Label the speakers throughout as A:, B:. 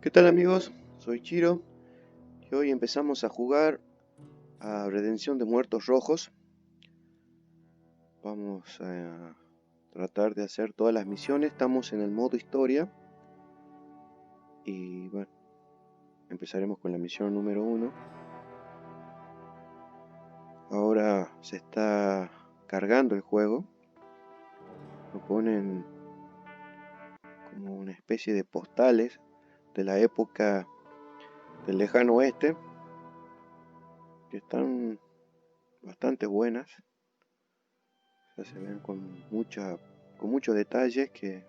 A: ¿Qué tal amigos? Soy Chiro y hoy empezamos a jugar a Redención de Muertos Rojos. Vamos a tratar de hacer todas las misiones. Estamos en el modo historia y bueno, empezaremos con la misión número 1. Ahora se está cargando el juego. Nos ponen como una especie de postales de la época del lejano oeste que están bastante buenas. O sea, se ven con muchos detalles que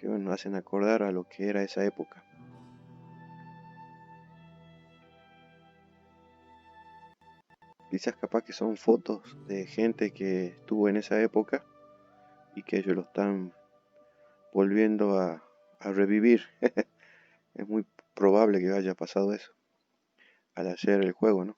A: bueno, hacen acordar a lo que era esa época. Quizás capaz que son fotos de gente que estuvo en esa época y que ellos lo están volviendo a revivir. Es muy probable que haya pasado eso al hacer el juego, ¿no?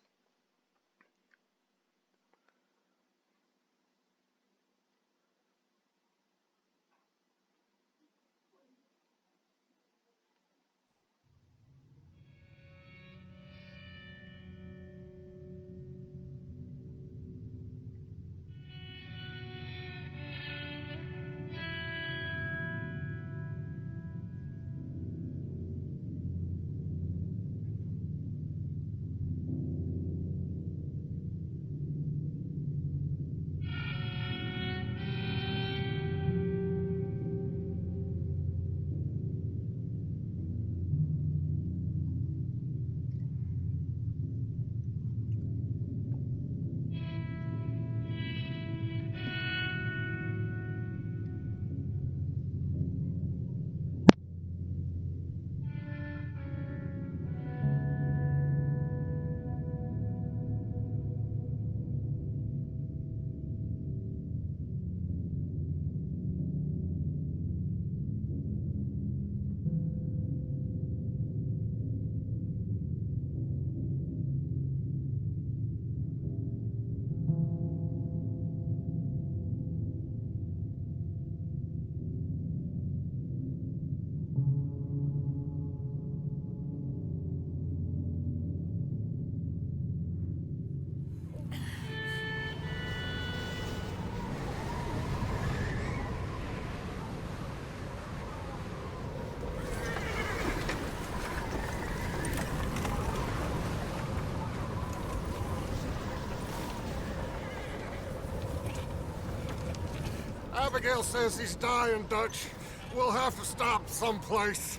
B: Abigail says he's dying, Dutch. We'll have to stop someplace.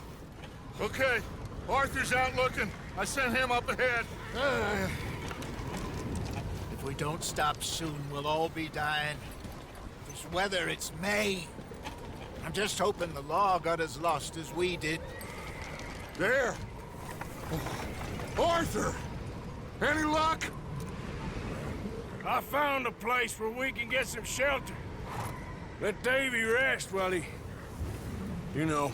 C: Okay. Arthur's out looking. I sent him up ahead.
D: If we don't stop soon, we'll all be dying. This weather, it's May. I'm just hoping the law got as lost as we did.
B: There. Arthur! Any luck?
C: I found a place where we can get some shelter. Let Davy rest while he... You know.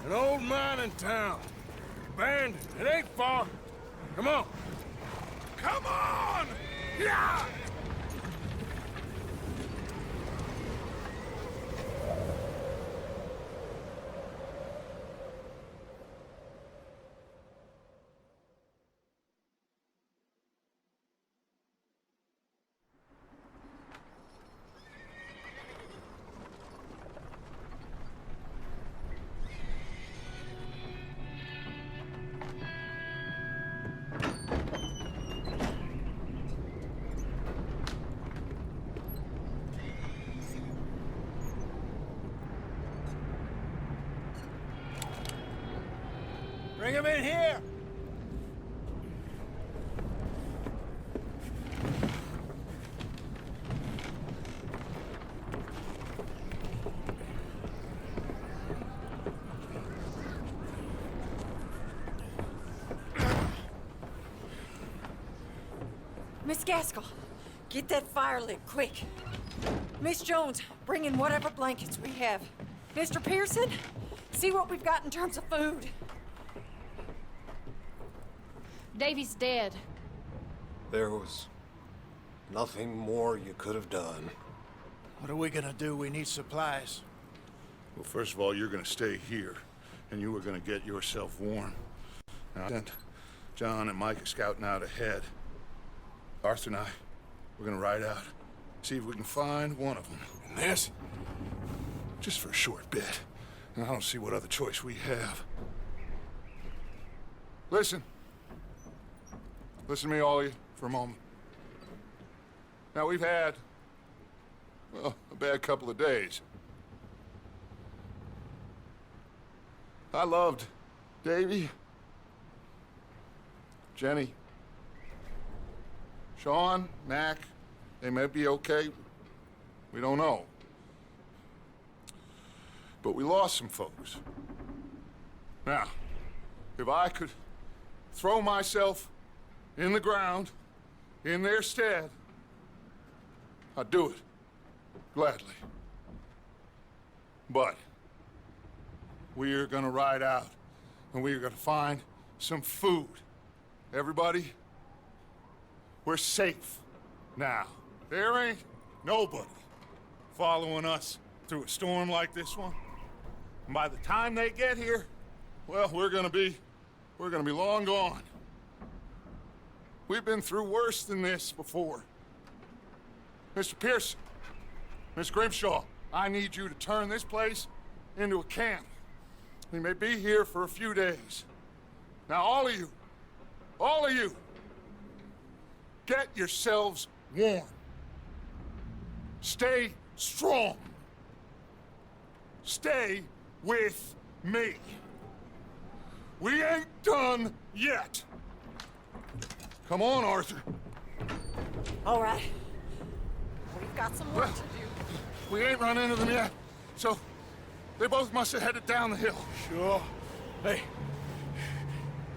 C: An old mining town. Abandoned. It ain't far. Come on. Come on! Yeah!
D: Bring him in here!
E: Miss Gaskell, get that fire lit quick. Miss Jones, bring in whatever blankets we have. Mr. Pearson, see what we've got in terms of food.
F: Davy's dead.
B: There was nothing more you could have done.
D: What are we gonna do? We need supplies.
G: Well, first of all, you're gonna stay here, and you are gonna get yourself warm. Now, then, John and Mike are scouting out ahead. Arthur and I, we're gonna ride out, see if we can find one of them.
C: And this?
G: Just for a short bit. And I don't see what other choice we have. Listen. Listen to me, all of you, for a moment. Now, we've had, well, a bad couple of days. I loved Davy, Jenny, Sean, Mac. They may be okay. We don't know. But we lost some folks. Now, if I could throw myself in the ground in their stead, I'd do it, gladly. But we are gonna ride out, and we are gonna find some food. Everybody, we're safe now. There ain't nobody following us through a storm like this one. And by the time they get here, well, we're gonna be long gone. We've been through worse than this before. Mr. Pearson, Miss Grimshaw, I need you to turn this place into a camp. We may be here for a few days. Now, all of you, get yourselves warm. Stay strong. Stay with me. We ain't done yet. Come on, Arthur.
E: All right. We've got some work to do.
G: We ain't run into them yet, so they both must have headed down the hill.
C: Sure. Hey,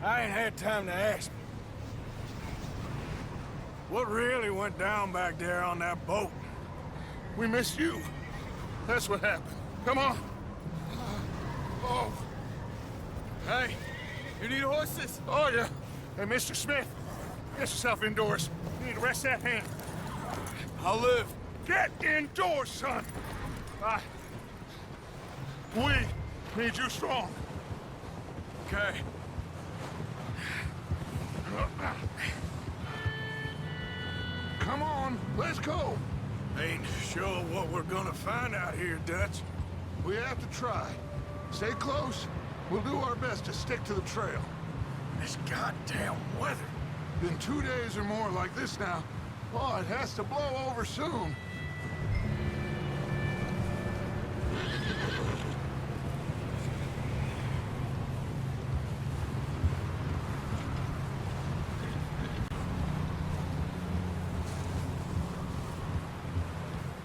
C: I ain't had time to ask. What really went down back there on that boat?
G: We missed you. That's what happened. Come on. Oh.
C: Hey, you need horses?
G: Oh, yeah. Hey, Mr. Smith, get yourself indoors. You need to rest that hand.
C: I'll live.
G: Get indoors, son. We need you strong.
C: Okay.
G: Come on, let's go.
C: Ain't sure what we're gonna find out here, Dutch.
G: We have to try. Stay close. We'll do our best to stick to the trail.
C: This goddamn weather.
G: Been 2 days or more like this now. Oh, it has to blow over soon.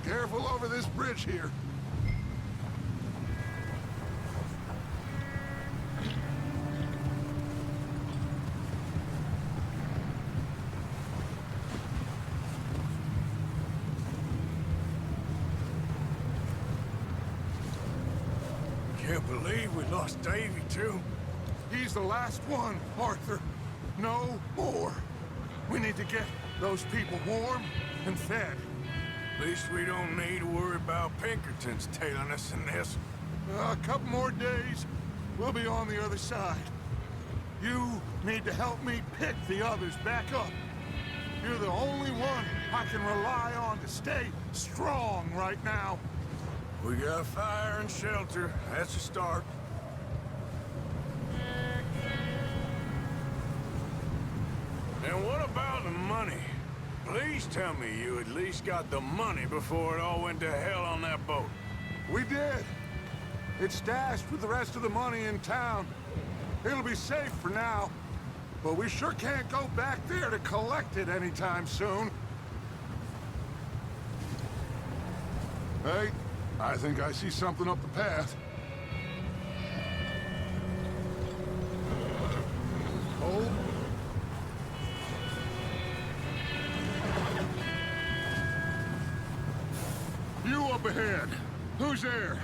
G: Careful over this bridge here.
C: Can't believe we lost Davy, too.
G: He's the last one, Arthur. No more. We need to get those people warm and fed.
C: At least we don't need to worry about Pinkertons tailing us in this.
G: A couple more days, we'll be on the other side. You need to help me pick the others back up. You're the only one I can rely on to stay strong right now.
C: We got fire and shelter. That's a start. And what about the money? Please tell me you at least got the money before it all went to hell on that boat.
G: We did. It's stashed with the rest of the money in town. It'll be safe for now. But we sure can't go back there to collect it anytime soon. Hey, I think I see something up the path. Hold. You up ahead. Who's there?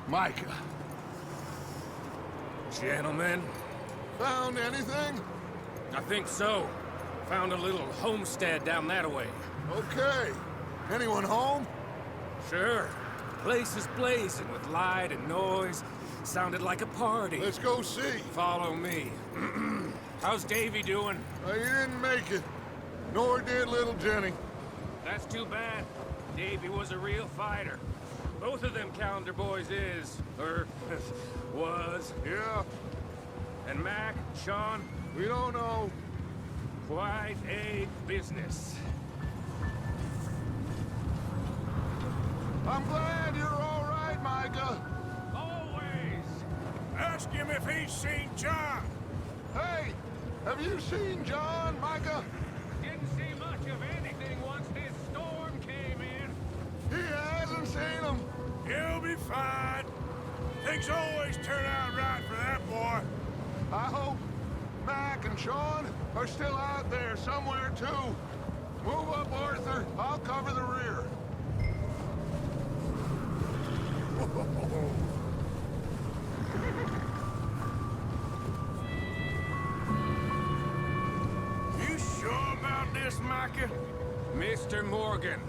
G: Micah.
C: Gentlemen,
G: Found anything?
H: I think so.
C: Found a little homestead down that way.
G: Okay. Anyone home?
C: Sure. Place is blazing with light and noise. Sounded like a party.
G: Let's go see.
C: Follow me. How's Davy doing?
G: He didn't make it. Nor did little Jenny.
C: That's too bad. Davy was a real fighter. Both of them calendar boys is, or was.
G: Yeah,
C: And Mac, Sean,
G: we don't know.
C: quite a business.
G: I'm glad you're all right, Micah.
C: Always. Ask him if he's seen John.
G: Hey, have you seen John, Micah?
C: Didn't see much of anything once this storm came in.
G: He hasn't seen him.
C: He'll be fine. Things always turn out right for that boy.
G: I hope Mac and Sean are still out there somewhere, too. Move up, Arthur. I'll cover the rear.
C: You sure about this, Micah? Mr. Morgan,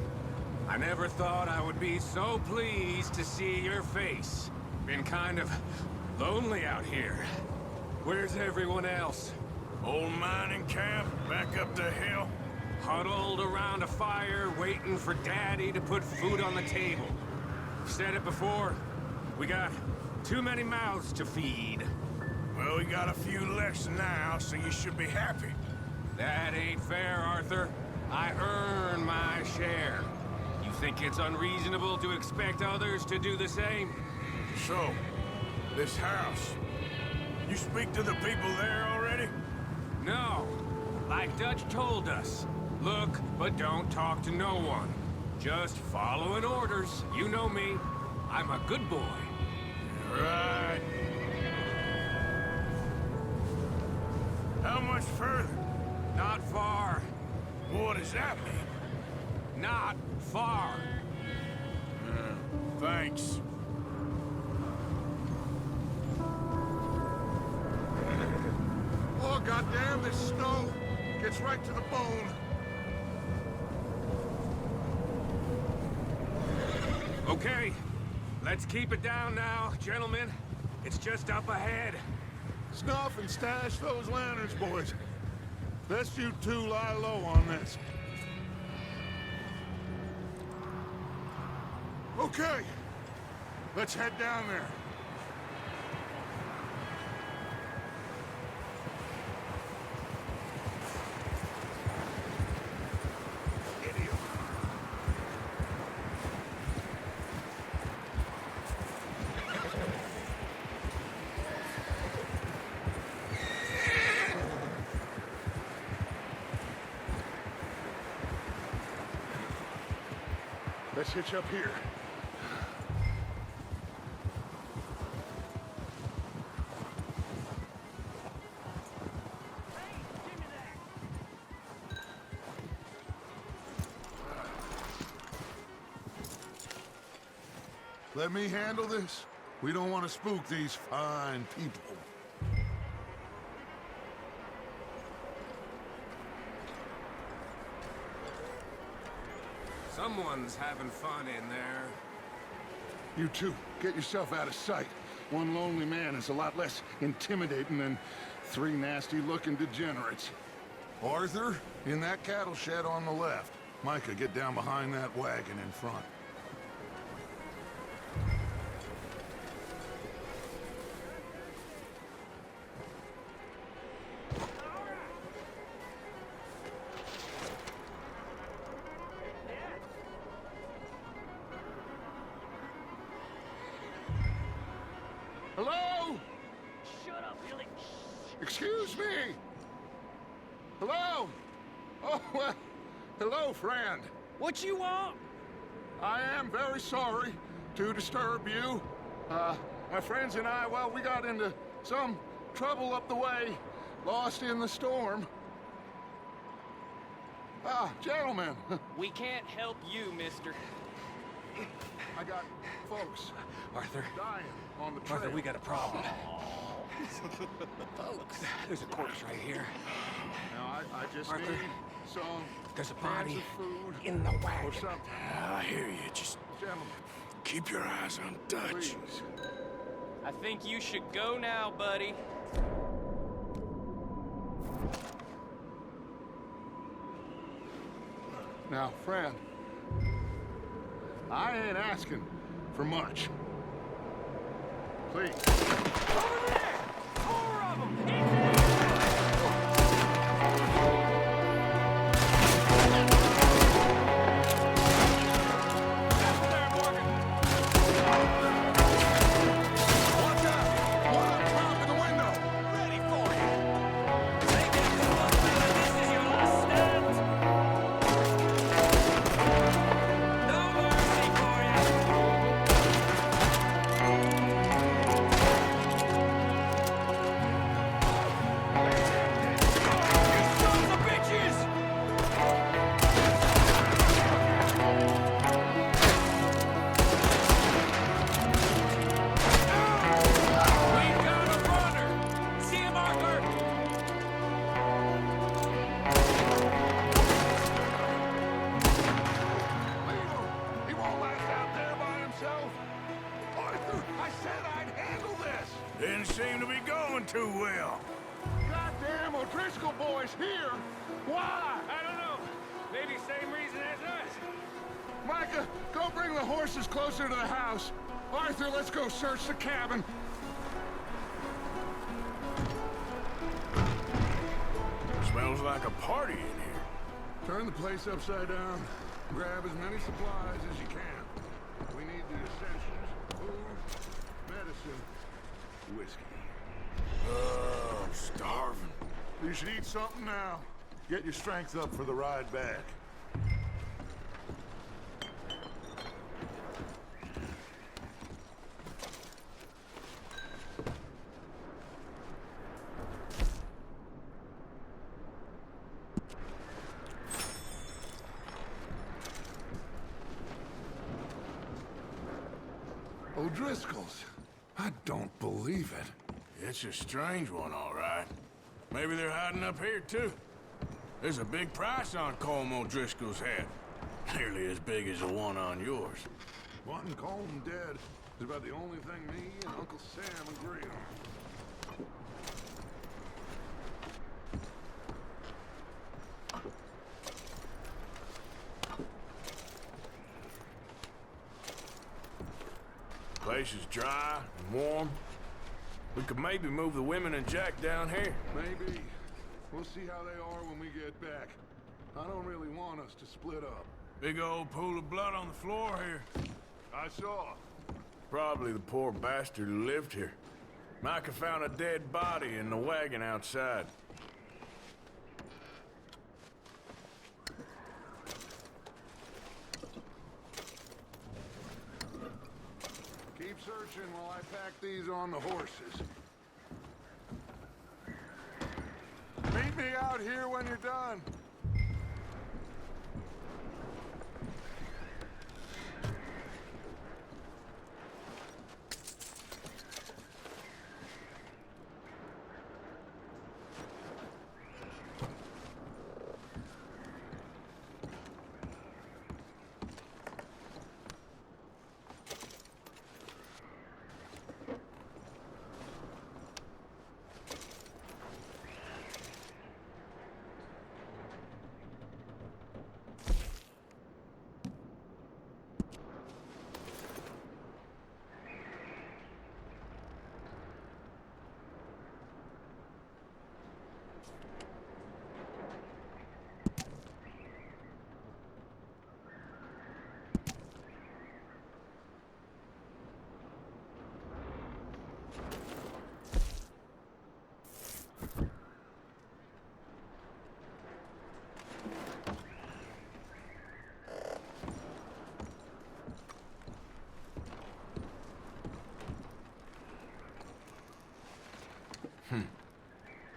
C: I never thought I would be so pleased to see your face. Been kind of lonely out here. Where's everyone else? Old mining camp, back up the hill. Huddled around a fire, waiting for Daddy to put food on the table. Said it before, we got too many mouths to feed. Well, we got a few less now, so you should be happy. That ain't fair, Arthur. I earn my share. You think it's unreasonable to expect others to do the same? So, this house, you speak to the people there already? No. Like Dutch told us. Look, but don't talk to no one. Just following orders. You know me. I'm a good boy. Right. How much further? Not far. What does that mean? Not far. Thanks.
G: Oh, goddamn, this snow gets right to the bone.
C: Okay, let's keep it down now, gentlemen. It's just up ahead.
G: Snuff and stash those lanterns, boys. Best you two lie low on this. Okay, let's head down there. Let's hitch up here. Let me handle this. We don't want to spook these fine people.
C: Someone's having fun in there.
G: You two, get yourself out of sight. One lonely man is a lot less intimidating than three nasty-looking degenerates. Arthur, in that cattle shed on the left. Micah, get down behind that wagon in front. Hello?
H: Shut up, Billy.
G: Excuse me? Hello? Oh, well, hello, friend.
H: What you want?
G: I am very sorry to disturb you. My friends and I, well, we got into some trouble up the way, lost in the storm. Gentlemen,
H: We can't help you, mister.
G: I got folks
C: Arthur,
G: dying on the trail.
C: Arthur, we got a problem. Folks, there's a corpse right here.
G: Now, I just
C: Arthur,
G: need some
C: there's a
G: cans
C: body
G: of food
C: in the wagon.
G: or something.
C: I hear you. Just
G: Gentlemen,
C: keep your eyes on Dutch.
G: please.
H: I think you should go now, buddy.
G: Now, friend, I ain't asking for much. Please.
H: Over there! 4 of them!
C: Didn't seem to be going too well.
G: Goddamn O'Driscoll boys here! Why?
H: I don't know. Maybe same reason as us.
G: Micah, go bring the horses closer to the house. Arthur, let's go search the cabin.
C: Smells like a party in here.
G: Turn the place upside down. Grab as many supplies as you can. We need the essentials. Food, medicine, whiskey.
C: I'm starving.
G: You should eat something now. Get your strength up for the ride back. O'Driscoll's. I don't believe it.
C: It's a strange one, all right. Maybe they're hiding up here, too. There's a big price on Colm O'Driscoll's head. Nearly as big as the one on yours.
G: Wanting Colm dead is about the only thing me and Uncle Sam agree on.
C: Place is dry and warm. We could maybe move the women and Jack down here.
G: Maybe. We'll see how they are when we get back. I don't really want us to split up.
C: Big old pool of blood on the floor here.
G: I saw.
C: Probably the poor bastard who lived here. Micah found a dead body in the wagon outside.
G: Keep searching while I pack these on the horses. Meet me out here when you're done.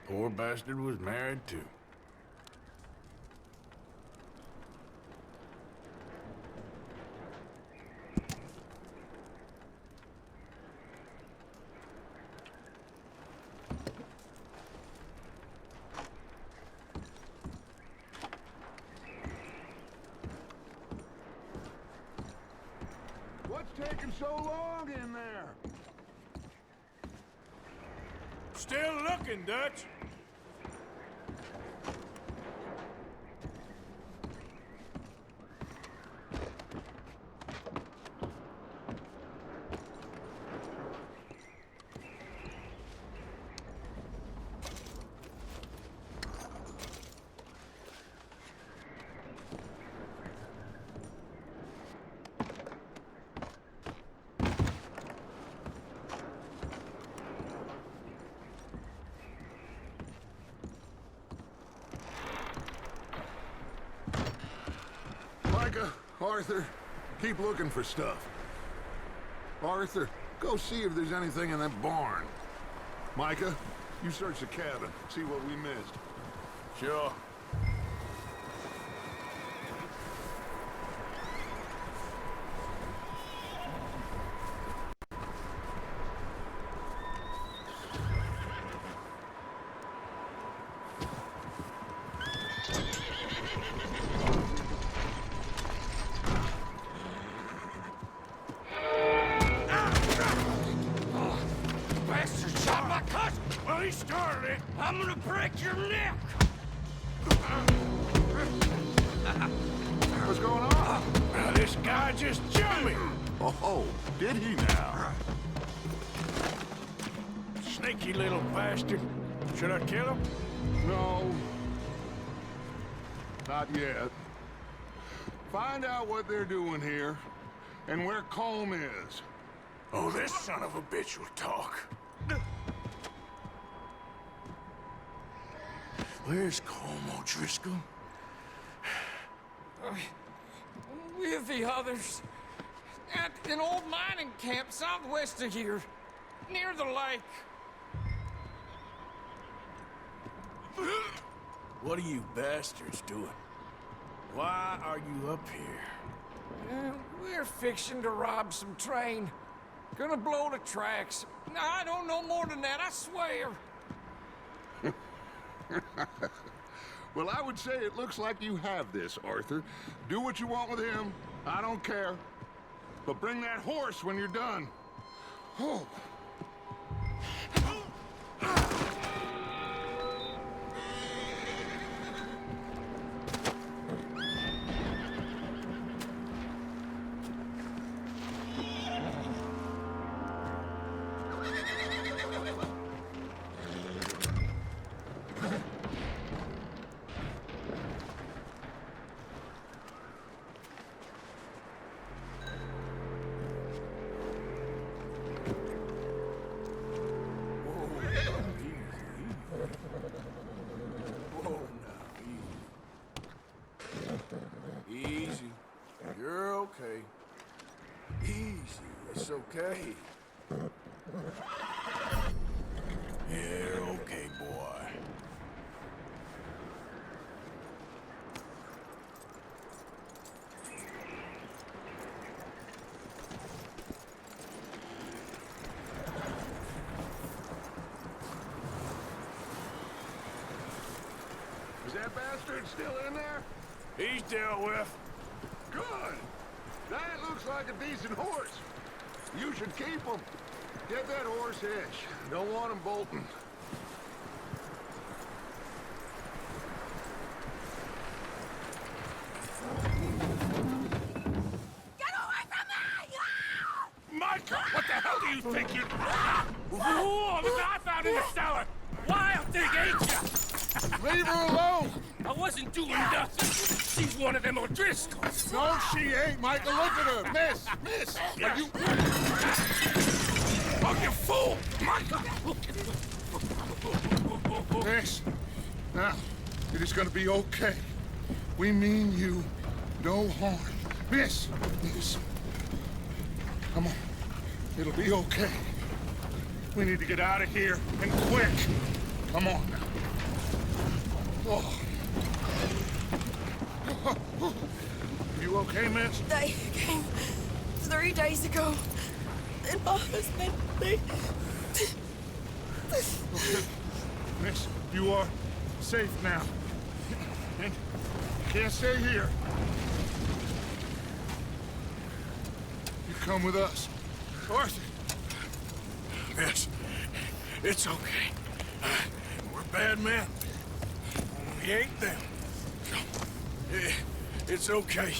C: Poor bastard was married too.
G: taking so long in there?
C: Still looking, Dutch.
G: Micah, Arthur, keep looking for stuff. Arthur, go see if there's anything in that barn. Micah, you search the cabin, see what we missed.
C: Sure.
H: Bastard shot my cousin!
C: Well, he started it.
H: I'm gonna break your neck!
G: What's going on?
C: Now, this guy just jumped me.
G: Oh, did he now?
C: Sneaky little bastard. Should I kill him?
G: No. Not yet. Find out what they're doing here, and where Colm is.
C: Oh, this son of a bitch will talk. Where's Colm O'Driscoll?
H: With the others. At an old mining camp southwest of here. Near the lake.
C: What are you bastards doing? Why are you up here?
H: We're fixing to rob some train. Gonna blow the tracks. I don't know more than that, I swear.
G: Well, I would say it looks like you have this, Arthur. Do what you want with him. I don't care. But bring that horse when you're done. Oh.
C: Easy. You're okay. Easy. It's okay. You're okay, boy.
G: Is that bastard still in there?
C: He's dealt with.
G: Good. That looks like a decent horse. You should keep him. Get that horse hitched. Don't want him bolting.
E: Get away from me!
C: Micah, what the hell do you think you're...
H: Whoa, look what I found in the cellar! Wild thing, ain't ya?
G: Leave her alone!
H: I wasn't doing nothing. She's one of them O'Driscolls.
G: No, she ain't, Michael. Look at her. Miss. Are you...
C: Oh, you fool! Micah!
G: Miss. Now, it is gonna be okay. We mean you no harm. Miss. Come on. It'll be okay. We need to get out of here, and quick. Come on now. Oh. You okay, miss?
E: They came 3 days ago. And my husband, they...
G: Okay. Miss, you are safe now. And you can't stay here. You come with us. Arthur!
C: Yes, it's okay. We're bad men. We ain't them. It's okay.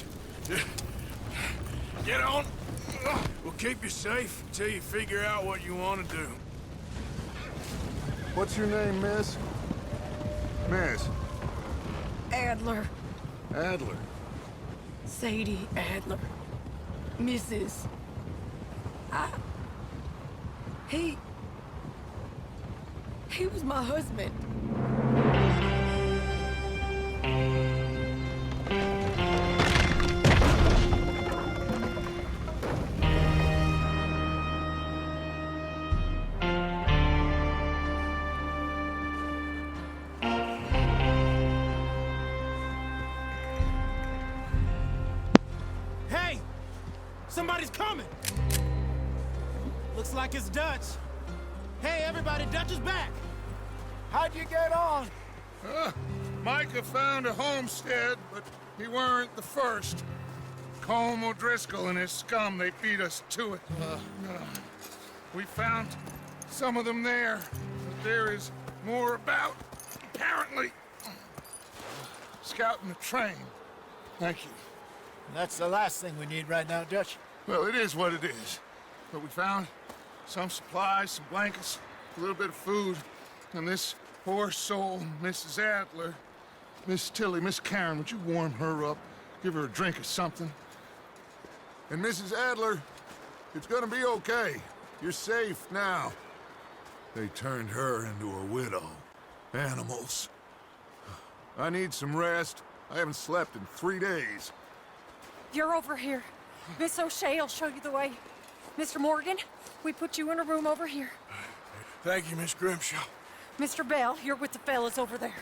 C: Get on. We'll keep you safe until you figure out what you want to do.
G: What's your name, miss? Miss?
E: Adler.
G: Adler.
E: Sadie Adler. Mrs. He was my husband.
I: Hey! Somebody's coming! Looks like it's Dutch. Hey, everybody, Dutch is back!
D: How'd you get on?
G: Micah found a homestead, but he weren't the first. Colm O'Driscoll and his scum, they beat us to it. We found some of them there, but there is more about, apparently. Scouting the train. Thank you.
D: That's the last thing we need right now, Dutch.
G: Well, it is what it is. But we found some supplies, some blankets, a little bit of food, and this poor soul, Mrs. Adler, Miss Tilly, Miss Karen, would you warm her up? Give her a drink or something? And Mrs. Adler, it's gonna be okay. You're safe now. They turned her into a widow. Animals. I need some rest. I haven't slept in 3 days.
E: You're over here. Miss O'Shea will show you the way. Mr. Morgan, we put you in a room over here.
C: Thank you, Miss Grimshaw.
E: Mr. Bell, you're with the fellas over there.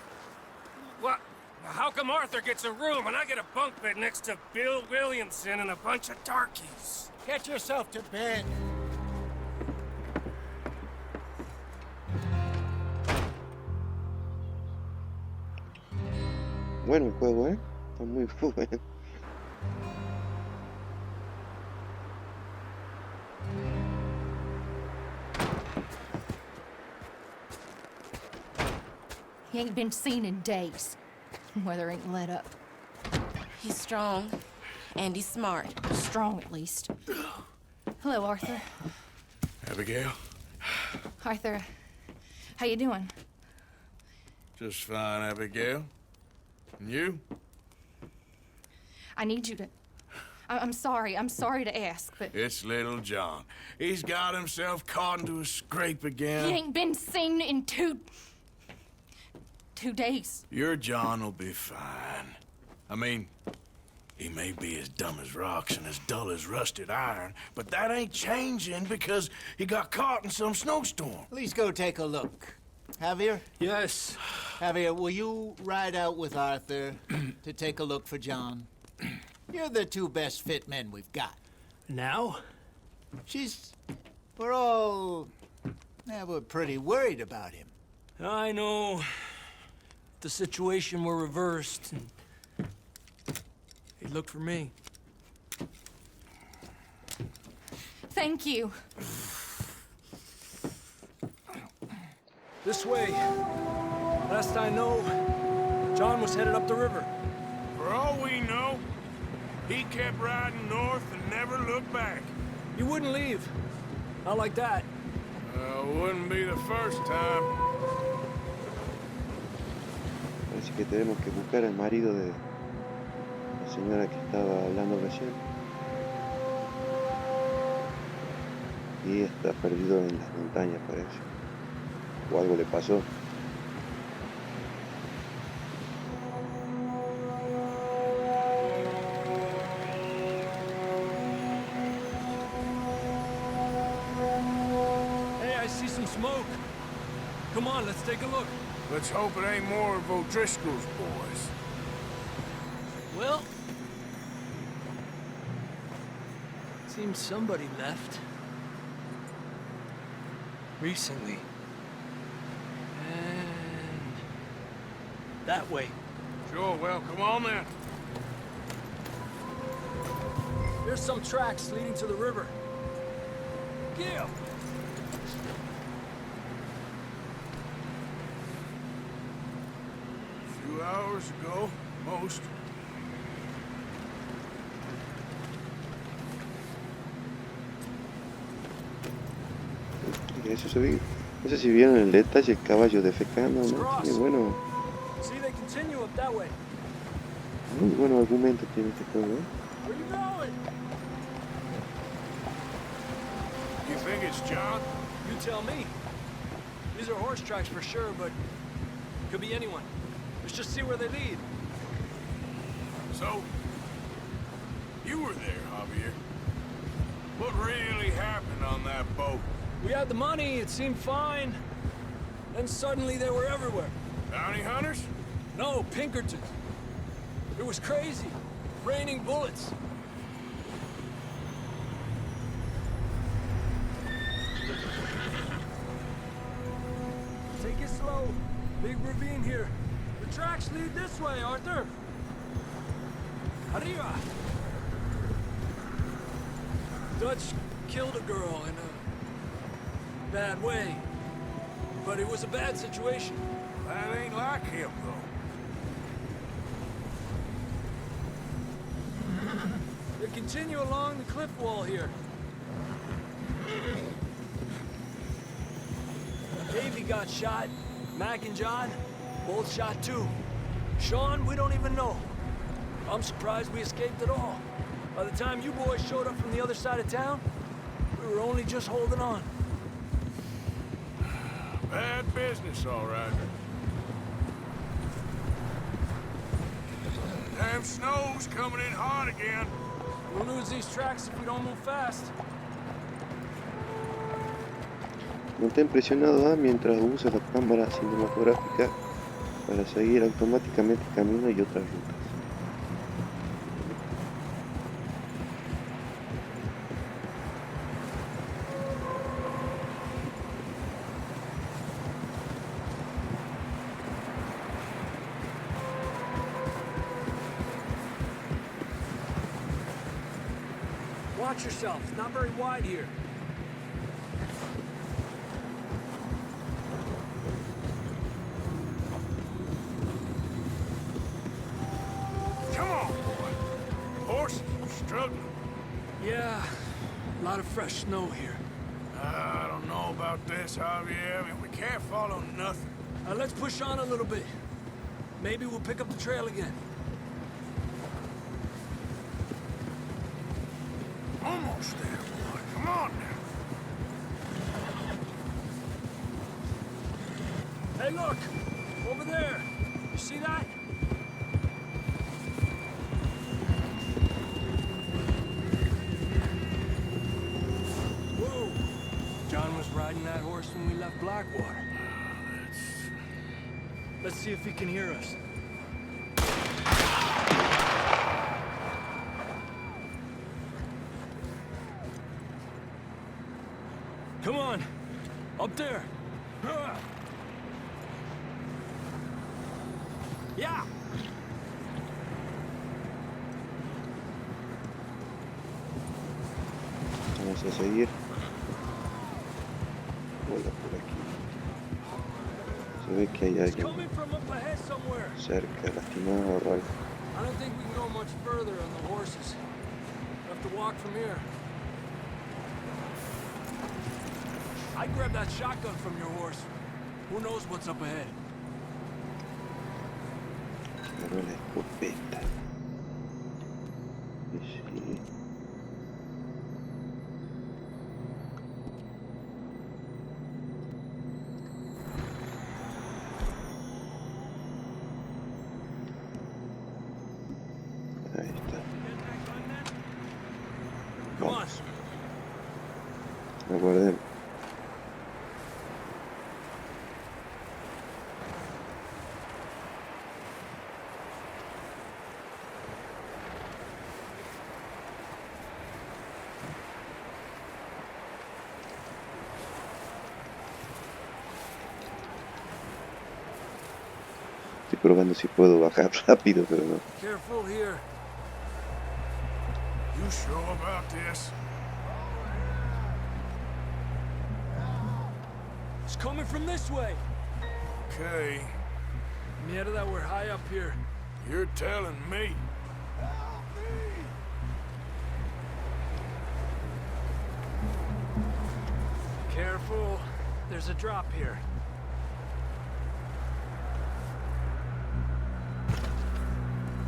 J: What? How come Arthur gets a room and I get a bunk bed next to Bill Williamson and a bunch of darkies?
D: Get yourself to bed.
A: Bueno el juego, ¿eh? Está muy bueno.
F: He ain't been seen in days. Weather ain't let up.
K: He's strong, and he's smart.
F: Strong, at least. Hello, Arthur.
C: Abigail?
F: Arthur, how you doing?
C: Just fine, Abigail. And you?
F: I need you to... I'm sorry to ask, but...
C: It's little John. He's got himself caught into a scrape again.
F: He ain't been seen in 2 days.
C: Your John will be fine. I mean, he may be as dumb as rocks and as dull as rusted iron, but that ain't changing because he got caught in some snowstorm.
D: Please go take a look. Javier?
I: Yes.
D: Javier, will you ride out with Arthur to take a look for John? You're the 2 best fit men we've got.
I: Now?
D: We're pretty worried about him.
I: I know. If the situation were reversed, and he'd look for me.
F: Thank you.
I: This way. Last I know, John was headed up the river.
C: For all we know, he kept riding north and never looked back.
I: He wouldn't leave. Not like that.
C: Wouldn't be the first time.
A: Parece que tenemos que buscar al marido de la señora que estaba hablando recién. Y está perdido en las montañas, parece. O algo le pasó.
I: Hey, I see some smoke. Come on, let's take a look.
C: Let's hope it ain't more of O'Driscoll's boys.
I: Well, seems somebody left. Recently. And that way.
C: Sure, well, come on then.
I: There's some tracks leading to the river. Give!
C: A few hours ago, most.
A: Eso se ve. No sé si vieron el detalle, el caballo defecando, ¿no? Tiene bueno.
I: See, they continue up that way.
A: Muy buen argumento tiene este juego, ¿eh?
I: Where you going?
C: You think it's John?
I: You tell me. These are horse tracks for sure, but could be anyone. Let's just see where they lead.
C: So, you were there, Javier. What really happened on that boat?
I: We had the money, it seemed fine. Then suddenly they were everywhere.
C: Bounty hunters?
I: No, Pinkertons. It was crazy. Raining bullets. Take it slow. Big ravine here. The tracks lead this way, Arthur. Arriba. Dutch killed a girl in a bad way. But it was a bad situation.
C: That ain't like him, though.
I: They continue along the cliff wall here. Davey got shot. Mac and John, both shot too. Sean, we don't even know. I'm surprised we escaped at all. By the time you boys showed up from the other side of town, we were only just holding on.
C: Bad business, all right. Damn snow's coming in hot again.
I: We'll lose these tracks if we don't move fast.
A: Mantén presionado A mientras usa la cámara cinematográfica para seguir automáticamente camino y otras rutas.
I: Watch yourself, it's not very wide here.
C: Come on, boy. Horses are struggling.
I: Yeah, a lot of fresh snow here.
C: I don't know about this, Javier. I mean, we can't follow nothing.
I: Let's push on a little bit. Maybe we'll pick up the trail again.
C: Almost there, boy. Come on now.
I: Hey, look! Over there! You see that? Whoa! John was riding that horse when we left Blackwater. Let's see if he can hear us. Come on! Up there! Yeah!
A: Vamos a seguir. Hola por aquí. Se ve que hay alguien cerca, lastimado o algo.
I: I don't think we can go much further on the horses. We'll have to walk from here. I'd grab that shotgun from your horse. Who knows what's up ahead?
A: Agarró la escopeta. Y sí. Ahí está. Vamos. Aguardemos. Estoy probando si puedo bajar rápido, pero no.
I: Careful here.
C: You sure about this?
I: It's coming from this way.
C: Okay,
I: Mierda, we're high up here.
C: you're telling me.
I: Careful. There's a drop here.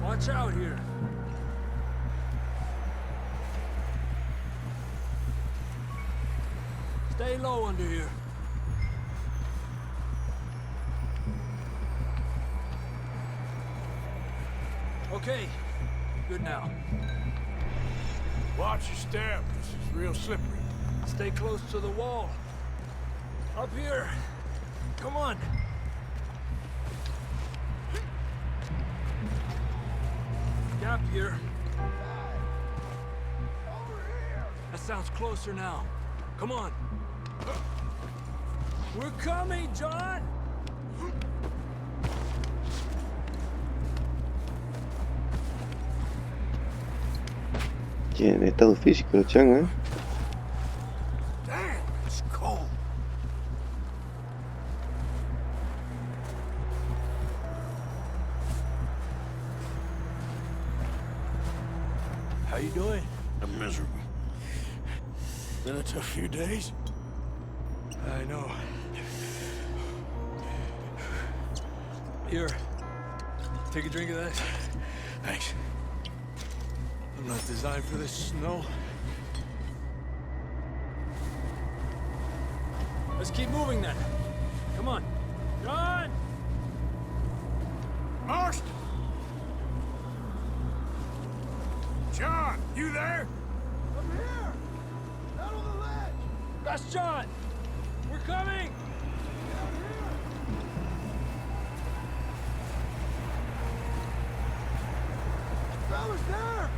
I: Watch out here. Stay low under here. Okay, good now.
C: Watch your step. This is real slippery.
I: Stay close to the wall. Up here. Come on. Gap here. That sounds closer now. Come on. We're coming, John!
A: Tiene estado físico la changa, ¿eh?
C: Damn, it's cold.
I: How you doing?
C: I'm miserable. Been a tough few days.
I: I know. Here. Take a drink of that.
C: Thanks. I'm not designed for this snow.
I: Let's keep moving then. Come on. John!
C: Marston! John, you there?
D: I'm here! Down on the ledge!
I: That's John! We're coming!
D: Fella's there!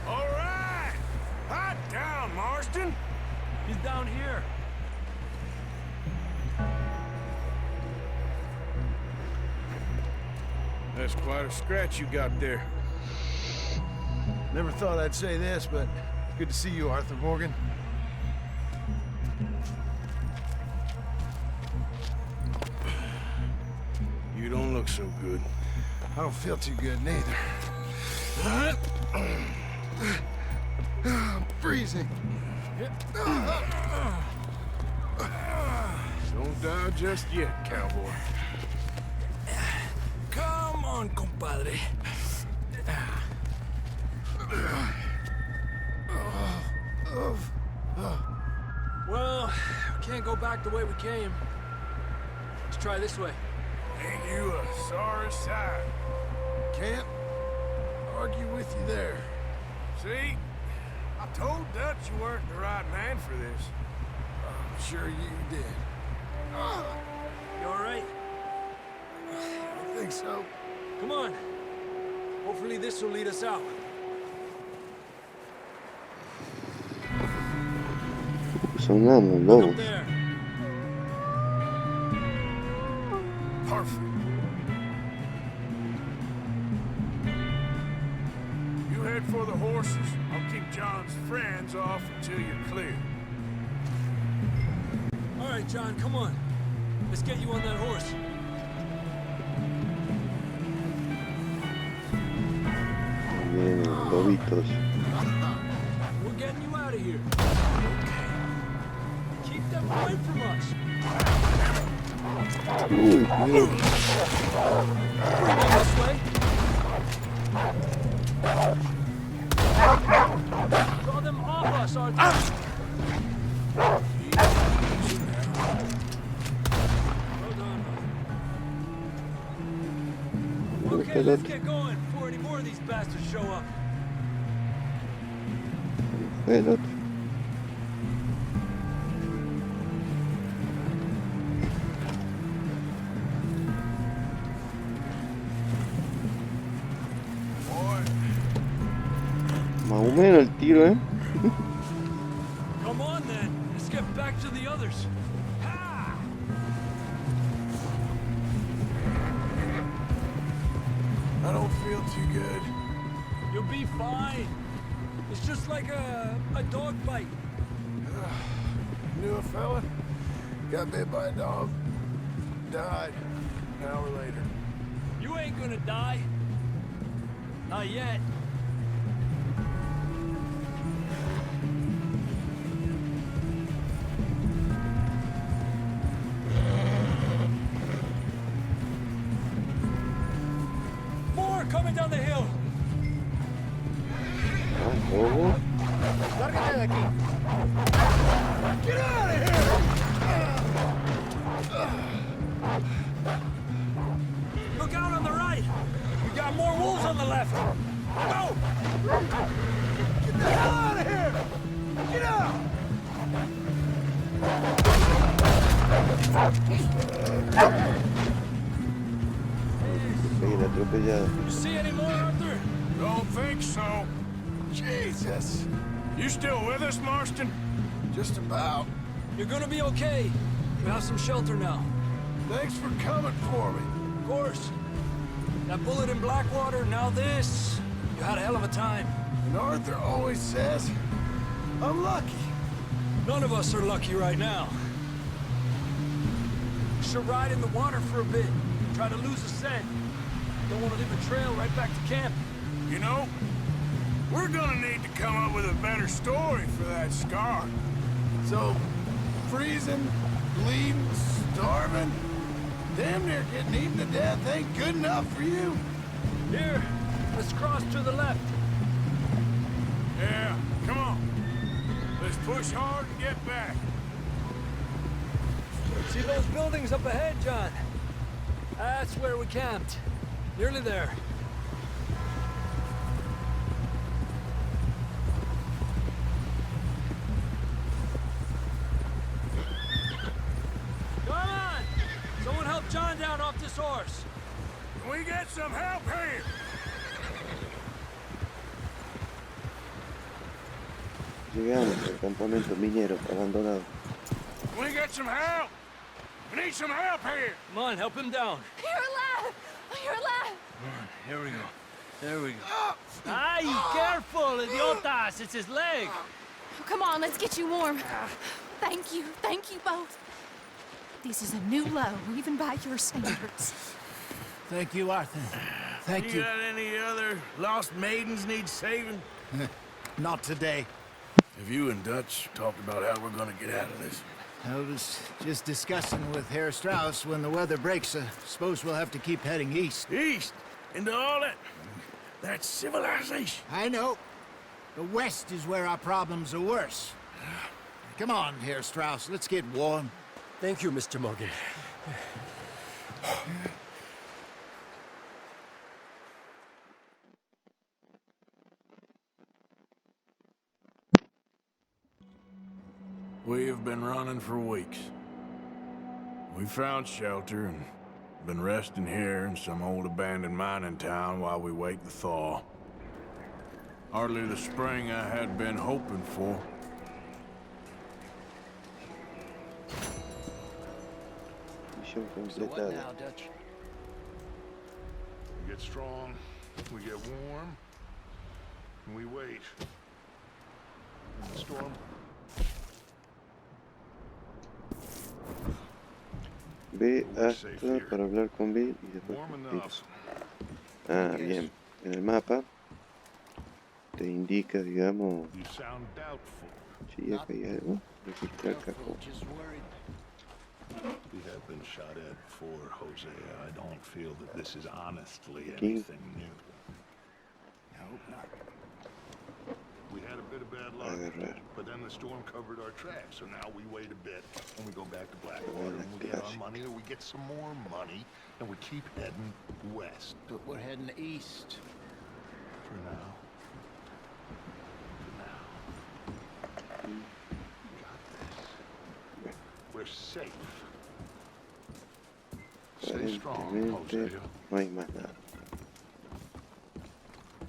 C: All right! Hot down, Marston!
I: He's down here.
C: That's quite a scratch you got there.
D: Never thought I'd say this, but it's good to see you, Arthur Morgan.
C: You don't look so good.
D: I don't feel too good, neither. I'm freezing.
C: Don't die just yet, cowboy.
I: Come on, compadre. Well, we can't go back the way we came. Let's try this way.
C: Ain't you a sorry sight?
D: Can't argue with you there.
C: See? I told Dutch you weren't the right man for this.
D: I'm sure you did.
I: You all right?
D: I think so.
I: Come on. Hopefully this will lead us out.
A: Sonando
I: Look up
A: lobos.
I: there.
C: Perfect. You head for the horses. I'll keep John's friends off until you're clear.
I: All right, John, come on. Let's get you on that horse.
A: Vienen lobitos.
I: We're getting you out of here. Keep them away from us.
A: Uy, cuidado.
I: This way. Draw them off us, Arthur. Hold on. Okay, let's get going before any more of these bastards show up.
A: Fue el otro. Más o menos el tiro, ¿eh?
I: Come on then. Let's get back to the others. Ha!
C: I don't feel too good.
I: You'll be fine. It's just like a dog bite.
C: Knew a fella? Got bit by a dog. Died. An hour later.
I: You ain't gonna die. Not yet. More coming down the hill.
A: Oh,
D: Lárgate de aquí.
C: Get out of here!
I: Look out on the right. We got more wolves on the left. Go!
C: Get the hell out of here! Get out!
A: pegué atropellado.
I: You see any more, Arthur?
C: Don't think so. Jesus! You still with us, Marston? Just about.
I: You're gonna be okay. You have some shelter now.
C: Thanks for coming for me.
I: Of course. That bullet in Blackwater, now this. You had a hell of a time.
C: And Arthur always says, I'm lucky.
I: None of us are lucky right now. Should ride in the water for a bit. Try to lose a scent. Don't want to leave a trail right back to camp.
C: You know, we're gonna need to come up with a better story for that scar. So, freezing, bleeding, starving, damn near getting eaten to death ain't good enough for you?
I: Here, let's cross to the left.
C: Yeah, come on. Let's push hard and get back.
I: See those buildings up ahead, John? That's where we camped. Nearly there. Come on! Someone help John down off this horse.
C: Can we get some help here?
A: Llegamos al campamento minero abandonado.
C: Can we get some help? We need some help here.
I: Come on, help him down.
F: You're alive! You're alive!
I: Here we go. There we go. Ay, careful, idiotas! It's his leg.
F: Oh, come on, let's get you warm. Thank you both. This is a new low, even by your standards.
D: Thank you, Arthur. Thank you.
C: Got any other lost maidens need saving?
D: Not today.
C: Have you and Dutch talked about how we're gonna get out of this?
D: I was just discussing with Herr Strauss when the weather breaks. Suppose we'll have to keep heading east.
C: East? Into all that civilization?
D: I know. The west is where our problems are worse. Come on, Herr Strauss. Let's get warm.
I: Thank you, Mr. Morgan.
C: We have been running for weeks. We found shelter and been resting here in some old abandoned mining town while we wait the thaw. Hardly the spring I had been hoping for.
A: Misión
G: So what
A: completada.
G: now, Dutch? We get strong, we get warm, and we wait. In the storm.
A: Ve hasta para hablar con Bill y después
G: Warm
A: con
G: enough.
A: Steve. Ah, bien. En el mapa te indica, digamos,
G: You sound doubtful.
A: si acá hay algo. Registrar cajón.
G: We have been shot at before, Jose. I don't feel that this is honestly
A: King.
G: anything new. I hope not. We had a bit of bad luck,
A: Agarrar.
G: but then the storm covered our tracks, so now we wait a bit, and we go back to Blackwater, and we get our money, or we get some more money, and we keep heading west.
D: But we're heading east.
G: For now. For now. We got this. We're safe. Stay strong,
A: Aparentemente
G: Jose.
A: no hay más nada.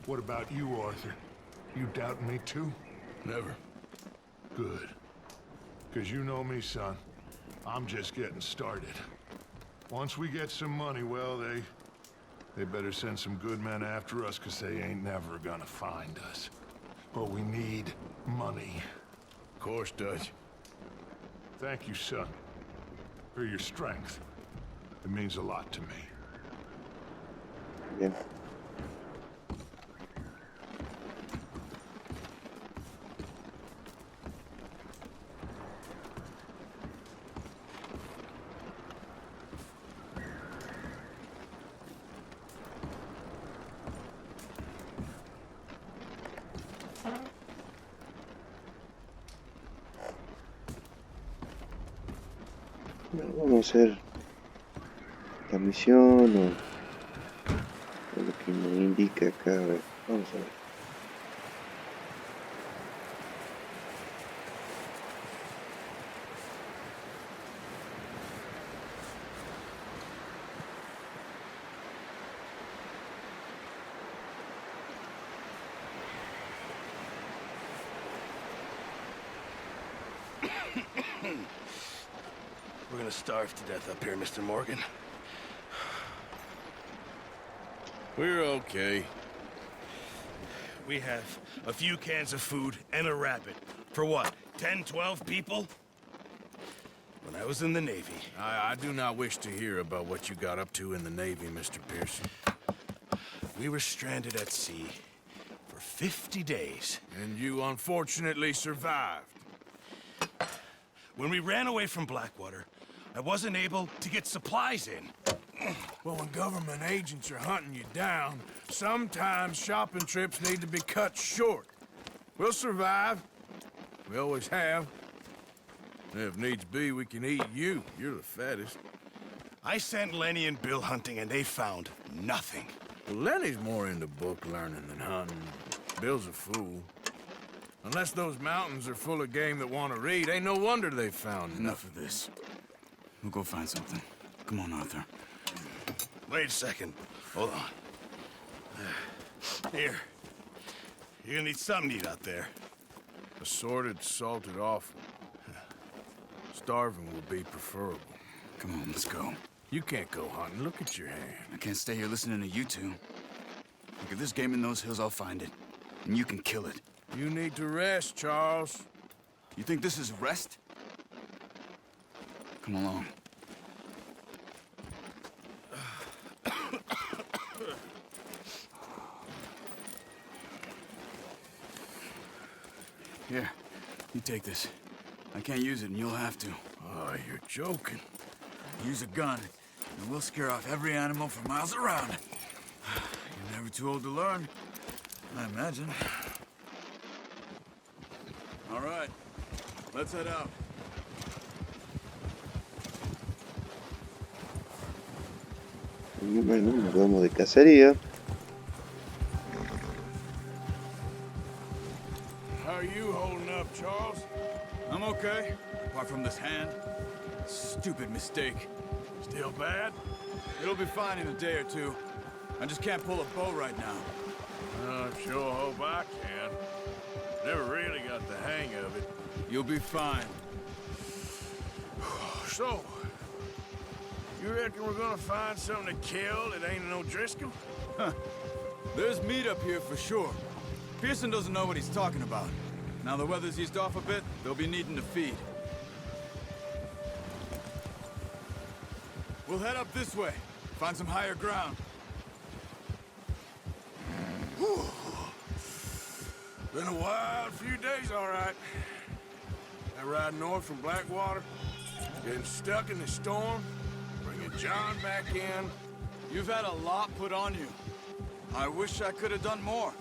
G: What about you, Arthur? You doubt me too?
C: Never.
G: Good. Because you know me, son. I'm just getting started. Once we get some money, well, they better send some good men after us, because they ain't never gonna find us. But we need money.
C: Of course, Dutch.
G: Thank you, son, for your strength. It means a lot to me.
A: Bien. Bueno, vamos a hacer la misión o lo que nos indica acá. A ver, vamos a ver.
C: We're gonna starve to death up here, Mr. Morgan. We're okay. We have a few cans of food and a rabbit. For what, 10, 12 people? When I was in the Navy... I do not wish to hear about what you got up to in the Navy, Mr. Pearson. We were stranded at sea for 50 days. And you unfortunately survived. When we ran away from Blackwater, I wasn't able to get supplies in. Well, when government agents are hunting you down, sometimes shopping trips need to be cut short. We'll survive. We always have. If needs be, we can eat you. You're the fattest. I sent Lenny and Bill hunting, and they found nothing. Well, Lenny's more into book learning than hunting. Bill's a fool. Unless those mountains are full of game that want to read, ain't no wonder they found
L: Enough of this. We'll go find something. Come on, Arthur.
C: Wait a second. Hold on. Here. You're gonna need something to eat out there. Assorted, salted offal. Starving will be preferable.
L: Come on, let's go.
C: You can't go hunting. Look at your hand.
L: I can't stay here listening to you two. Look, if there's game in those hills, I'll find it. And you can kill it.
C: You need to rest, Charles.
L: You think this is rest? Come along. Here, you take this. I can't use it, and you'll have to.
C: Oh, you're joking.
L: Use a gun, and we'll scare off every animal for miles around. You're never too old to learn, I imagine. All right, let's head out.
A: Bueno, nos vamos de cacería.
C: How are you holding up, Charles?
L: I'm okay, apart from this hand. Stupid mistake.
C: Still bad?
L: It'll be fine in a day or two. I just can't pull a bow right now.
C: I sure hope I can. Never really got the hang of it.
L: You'll be fine.
C: So, you reckon we're gonna find something to kill that ain't no Driscoll?
L: Huh. There's meat up here for sure. Pearson doesn't know what he's talking about. Now the weather's eased off a bit, they'll be needing to feed. We'll head up this way. Find some higher ground.
C: Whew. Been a wild few days, all right. That ride north from Blackwater, getting stuck in the storm, bringing John back in.
L: You've had a lot put on you. I wish I could have done more.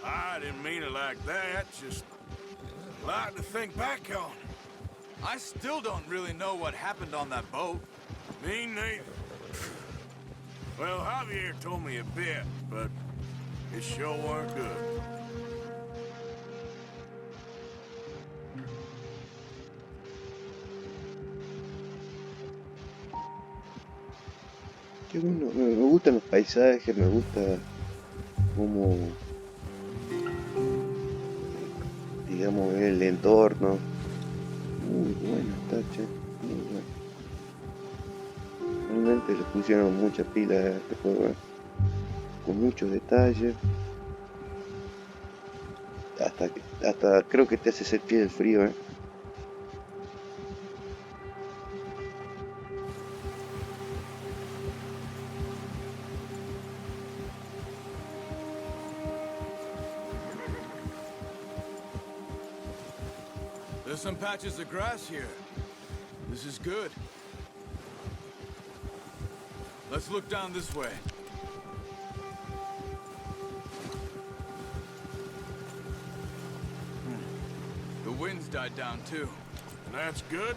C: I didn't mean it like that, just a lot to think back on.
L: I still don't really know what happened on that boat.
C: Me neither. Well, Javier told me a bit, but it sure weren't good.
A: Qué bueno, me gustan los paisajes, me gusta cómo, digamos, el entorno. Muy bueno está, che, muy bueno. Realmente le pusieron mucha pila a este juego, con muchos detalles. Hasta creo que te hace sentir el frío, ¿eh?
L: There's some patches of grass here. This is good. Let's look down this way. The wind's died down too.
C: That's good.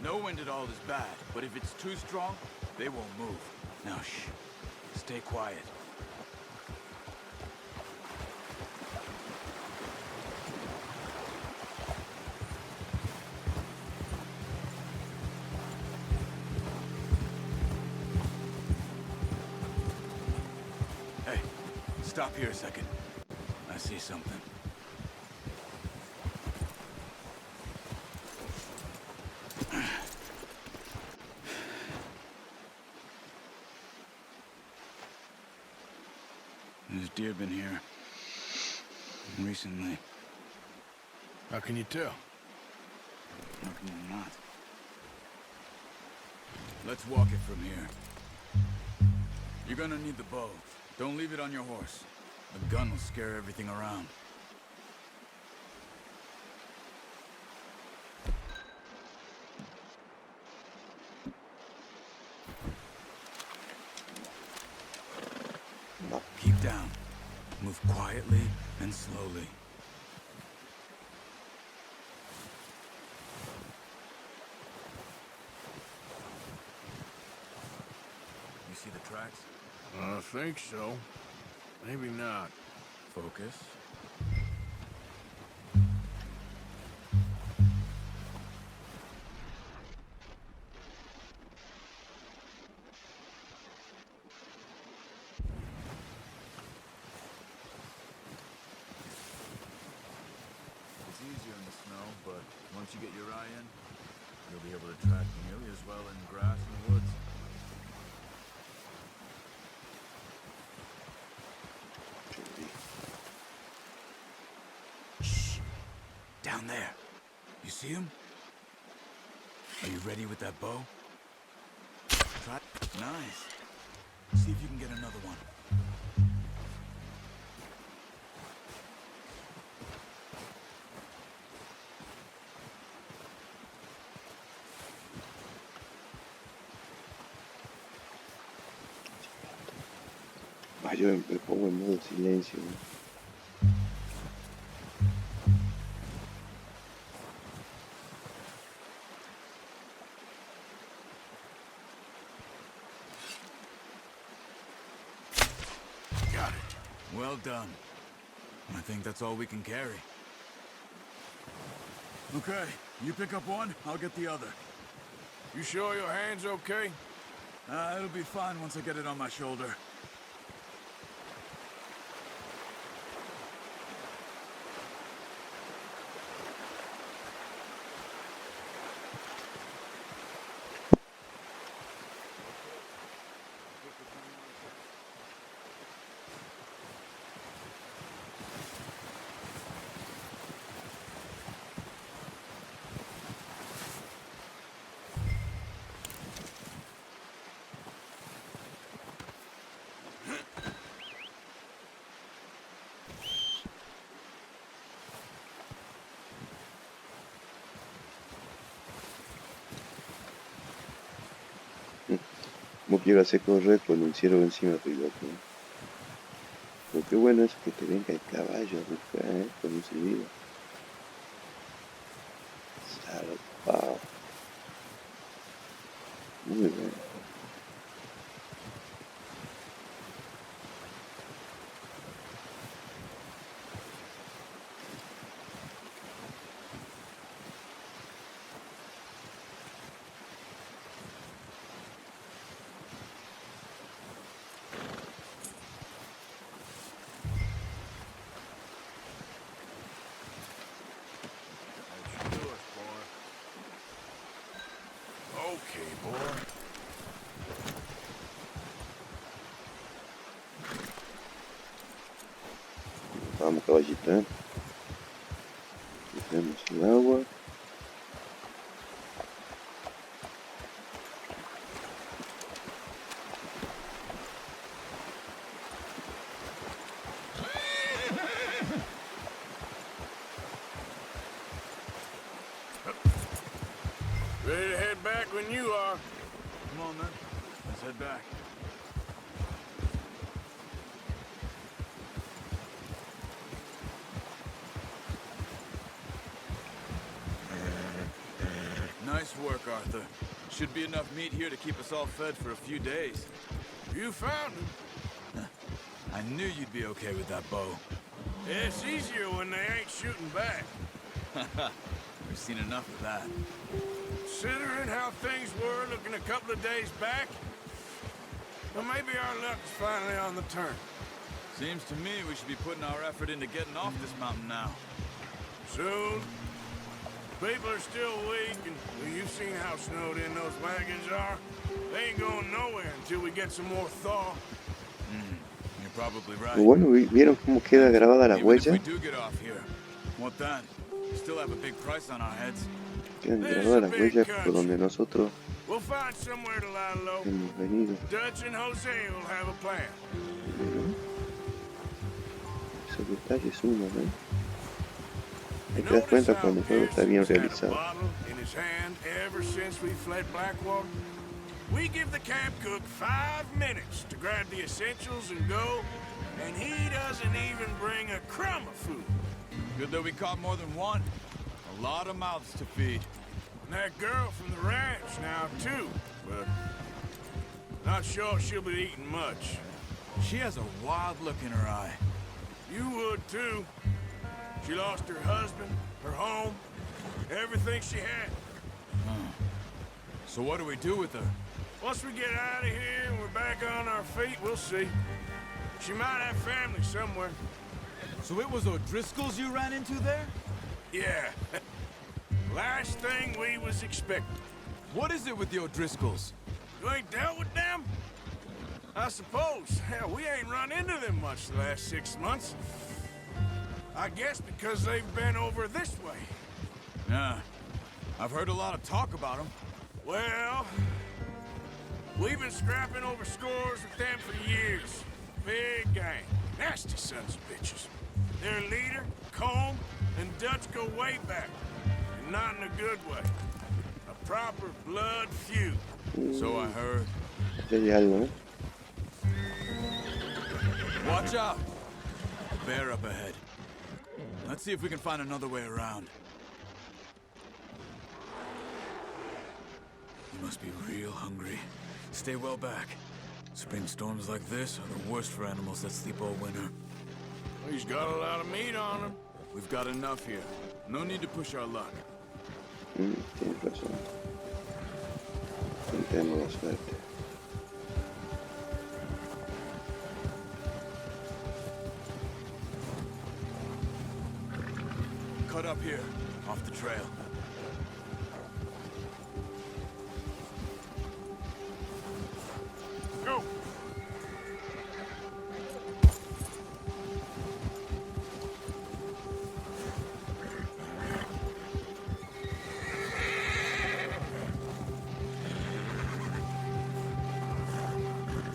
L: No wind at all is bad, but if it's too strong, they won't move. Now shh. Stay quiet. Hey, stop here a second. I see something. There's deer been here recently.
C: How can you tell?
L: How can you not? Let's walk it from here. You're gonna need the bow. Don't leave it on your horse. A gun will scare everything around. Keep down. Move quietly and slowly. You see the tracks?
C: I think so. Maybe not.
L: Focus. It's easier in the snow, but once you get your eye in, you'll be able to track nearly as well in grass and woods. Shh! Down there. You see him? Are you ready with that bow? Try. Nice. See if you can get another one.
A: Yo me pongo en modo silencio, ¿no?
L: Got it. Well done. I think that's all we can carry. Okay, you pick up one, I'll get the other.
C: You sure your hand's okay?
L: It'll be fine once I get it on my shoulder.
A: Como quiero hacer correr con un ciervo encima, piloto. Pero qué bueno es que te venga el caballo a buscar, con un silbido. Zarpado. Muy bien.
C: Okay, boy.
A: Vamos, caballito, Vemos el agua.
C: Ready to head back when you are.
L: Come on, then. Let's head back. Nice work, Arthur. Should be enough meat here to keep us all fed for a few days.
C: You found him.
L: I knew you'd be okay with that bow.
C: Yeah, it's easier when they ain't shooting back.
L: We've seen enough of that.
C: Considering how things were looking a couple of days back, well, maybe our luck's finally on the turn.
L: Seems to me we should be putting our effort into getting off this mountain now.
C: Soon. People are still weak, and well, you've seen how snowed in those wagons are. They ain't going nowhere until we get some more thaw.
L: You're probably right.
A: Bueno, ¿vieron cómo queda grabada la
L: Even if
A: huella?
L: we do get off here, what then? We still have a big price on our heads.
A: Quedan grabadas las huellas por donde nosotros
C: We'll find somewhere to lie low.
A: hemos venido.
C: Dutch and Jose will have a plan.
A: Bueno, esos detalles suman, ¿eh? Ahí te das
C: Notice
A: cuenta
C: how
A: cuando el juego está bien
C: Pearson's had a
A: realizado.
C: bottle in his hand ever since we fled Blackwater. We give the camp cook 5 minutes to grab the essentials and go, and he doesn't even bring a crumb of food.
L: Good that we caught more than one. A lot of mouths to feed.
C: And that girl from the ranch now, too, but not sure she'll be eating much.
L: She has a wild look in her eye.
C: You would, too. She lost her husband, her home, everything she had.
L: So what do we do with her?
C: Once we get out of here and we're back on our feet, we'll see. She might have family somewhere.
L: So it was O'Driscoll's you ran into there?
C: Yeah. Last thing we was expecting.
L: What is it with the O'Driscolls?
C: You ain't dealt with them? I suppose. Hell, we ain't run into them much the last 6 months. I guess because they've been over this way.
L: Yeah. I've heard a lot of talk about them.
C: Well, we've been scrapping over scores with them for years. Big gang. Nasty sons of bitches. Their leader, Combe, and Dutch go way back. And not in a good way. A proper blood feud.
L: So I heard.
A: Ya hay algo, ¿eh?
L: Watch out! Bear up ahead. Let's see if we can find another way around. You must be real hungry. Stay well back. Spring storms like this are the worst for animals that sleep all winter.
C: He's got a lot of meat on him.
L: We've got enough here. No need to push our luck.
A: Tienes razón. Tentemos la suerte.
L: Cut up here, off the trail.
C: Go!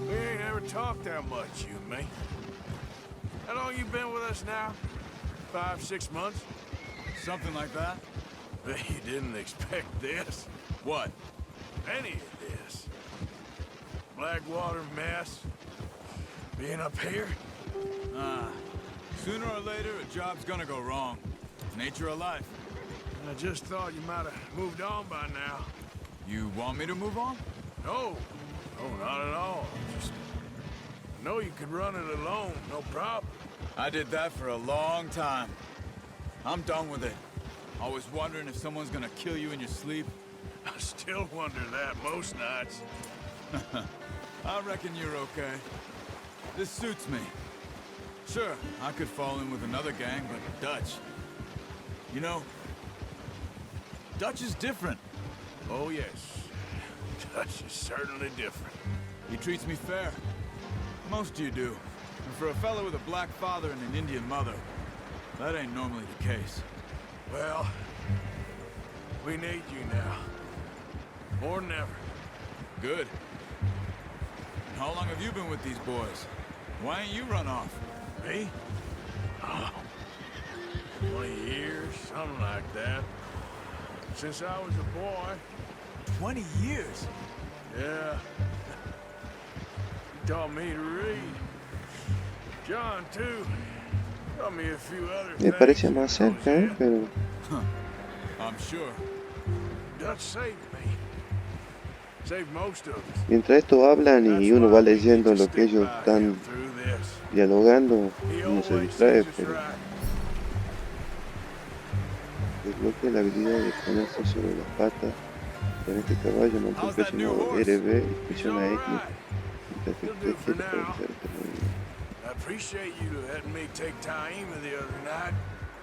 C: We ain't ever talked that much, you and me. How long you been with us now? 5, 6 months?
L: Something like that?
C: Bet you didn't expect this.
L: What?
C: Any of this. Blackwater mess. Being up here.
L: Sooner or later, a job's gonna go wrong. Nature of life.
C: I just thought you might have moved on by now.
L: You want me to move on?
C: No. No, not at all. Just know you could run it alone, no problem.
L: I did that for a long time. I'm done with it. Always wondering if someone's gonna kill you in your sleep.
C: I still wonder that most nights.
L: I reckon you're okay. This suits me. Sure, I could fall in with another gang, but Dutch... You know, Dutch is different.
C: Oh, yes. Dutch is certainly different.
L: He treats me fair. Most of you do. And for a fella with a black father and an Indian mother, that ain't normally the case.
C: Well, we need you now. More than ever.
L: Good. And how long have you been with these boys? Why ain't you run off?
C: Me? Oh, 20 years, something like that. Since I was a boy.
L: 20 years?
C: Yeah. He taught me to read. John, too. Taught me a few other
A: Me
C: things.
A: parece más cerca, pero...
L: I'm sure.
C: Dutch saved me. Saved most of us.
A: Mientras estos hablan y uno va leyendo lo que ellos están dialogando, uno se distrae, pero... Desbloquea la habilidad de ponerse sobre las patas. En este caballo mantén presionado RB y presiona X. Mientras que usted quiere realizar este movimiento.
C: I appreciate you letting me take Taima the other night.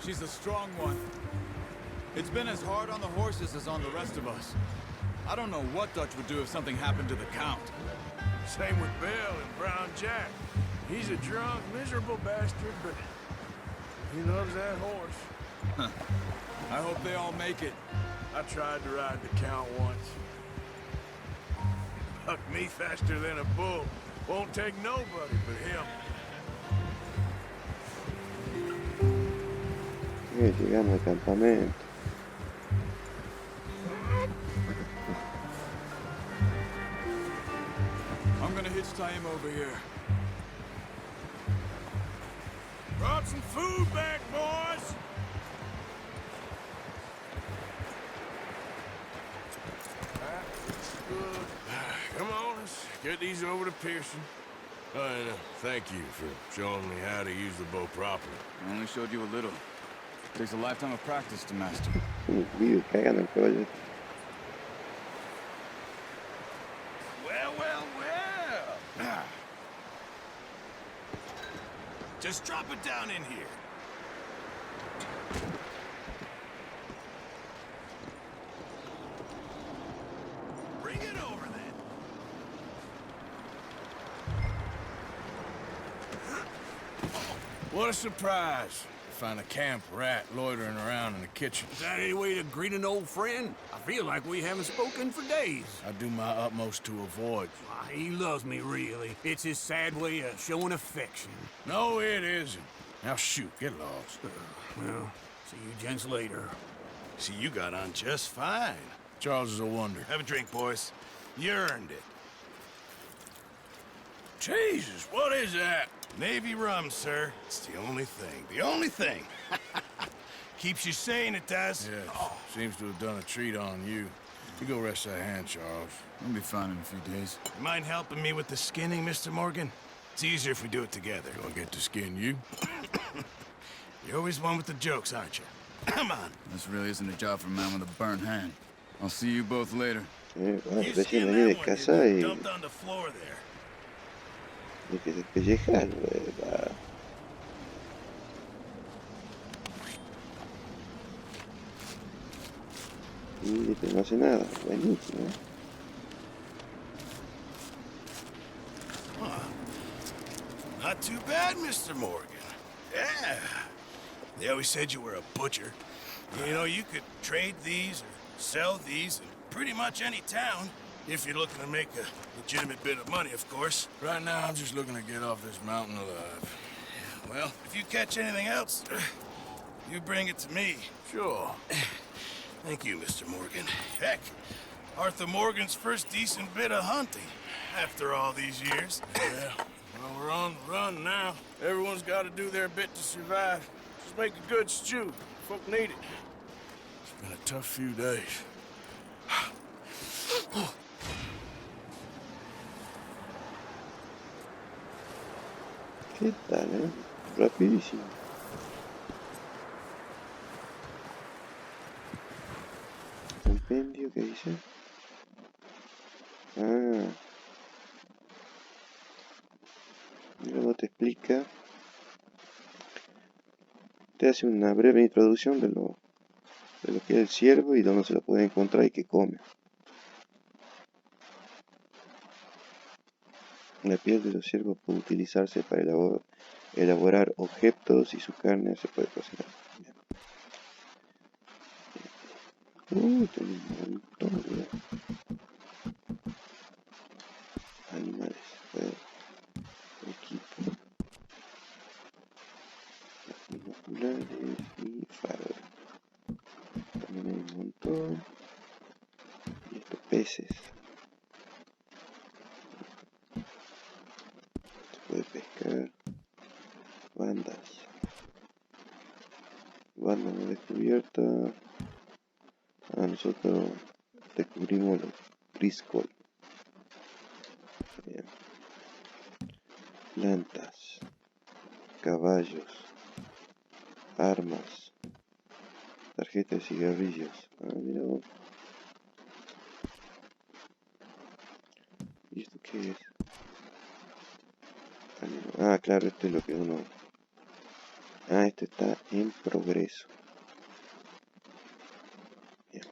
L: She's a strong one. It's been as hard on the horses as on the rest of us. I don't know what Dutch would do if something happened to the Count.
C: Same with Bill and Brown Jack. He's a drunk, miserable bastard, but he loves that horse.
L: I hope they all make it.
C: I tried to ride the Count once. Bucked me faster than a bull. Won't take nobody but him.
A: Llegamos al campamento.
L: I'm gonna hitch Taima over here.
C: Brought some food back, boys! Good. Come on, let's get these over to Pearson. And thank you for showing me how to use the bow properly.
L: I only showed you a little. Takes a lifetime of practice to master.
A: Vive cagando el caballo.
C: Well, well, well. Just drop it down in here. Bring it over then. What a surprise. Find a camp rat loitering around in the kitchen.
J: Is that any way to greet an old friend? I feel like we haven't spoken for days.
C: I do my utmost to avoid.
J: He loves me, really. It's his sad way of showing affection.
C: No, it isn't. Now shoot, get lost.
J: Well, see you gents later.
C: See, you got on just fine. Charles is a wonder.
J: Have a drink, boys. You earned it.
C: Jesus, what is that?
J: Navy rum, sir. It's the only thing. The only thing. Keeps you sane, it does.
C: Yes, seems to have done a treat on you. You go rest that hand, Charles.
L: We'll be fine in a few days.
J: You mind helping me with the skinning, Mr. Morgan? It's easier if we do it together.
C: Gonna get to skin you?
J: You're always one with the jokes, aren't you? Come on.
L: This really isn't a job for a man with a burnt hand. I'll see you both later.
A: Bueno,
J: You
A: recién
J: skin
A: vení de
J: that one,
A: casa
J: didn't
A: y...
J: you? Dumped on the floor there.
A: de que se pelleja, va. Y este no hace nada, buenísimo.
J: Not too bad, Mr. Morgan. Yeah. They always said you were a butcher. You know, you could trade these or sell these in pretty much any town. If you're looking to make a legitimate bit of money, of course.
C: Right now, I'm just looking to get off this mountain alive.
J: Well, if you catch anything else, you bring it to me.
C: Sure.
J: Thank you, Mr. Morgan. Heck, Arthur Morgan's first decent bit of hunting after all these years.
C: Yeah, well, we're on the run now. Everyone's got to do their bit to survive. Just make a good stew. Folk need it. It's been a tough few days.
A: ¿Qué tal, Rapidísimo. Compendio, ¿qué dice? Ah. Y luego te explica. Te hace una breve introducción de lo que es el ciervo y dónde se lo puede encontrar y qué come. La piel de los ciervos puede utilizarse para elaborar objetos y su carne se puede cocinar. Bien. Tengo un montón de animales. Equipo. Binoculares y faro. También hay un montón. Y estos peces. Se puede pescar. Bandas. Banda no descubierta. Nosotros descubrimos los Driscoll. Bien. Plantas. Caballos. Armas. Tarjeta de cigarrillos. Mira vos. ¿Y esto qué es? Claro, esto es lo que uno... esto está en progreso. Bien.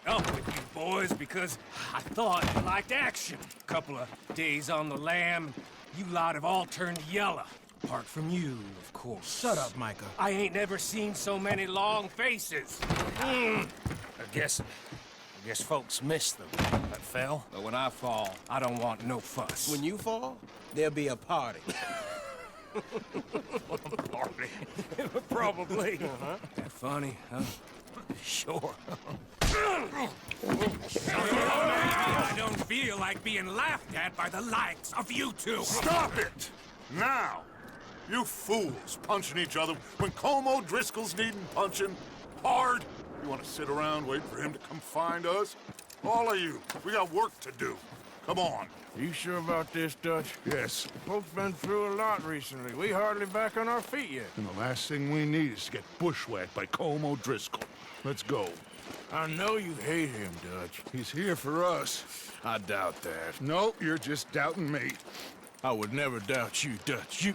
C: Up with you boys because I thought you liked action. Couple of days on the lam, you lot have all turned yellow. Apart from you, of course. Shut up, Micah. I ain't never seen so many long faces. I guess folks miss them. That fell. But when I fall, I don't want no fuss.
J: When you fall, there'll be a party.
C: Party? Probably. That funny, huh? Sure. I don't feel like being laughed at by the likes of you two.
G: Stop it! Now! You fools punching each other when Como Driscoll's needing punching hard. You want to sit around waiting for him to come find us? All of you, we got work to do. Come on.
C: You sure about this, Dutch?
G: Yes.
C: Folks been through a lot recently. We hardly back on our feet yet.
G: And the last thing we need is to get bushwhacked by Como Driscoll. Let's go.
C: I know you hate him, Dutch.
G: He's here for us.
C: I doubt that.
G: No, you're just doubting me.
C: I would never doubt you, Dutch.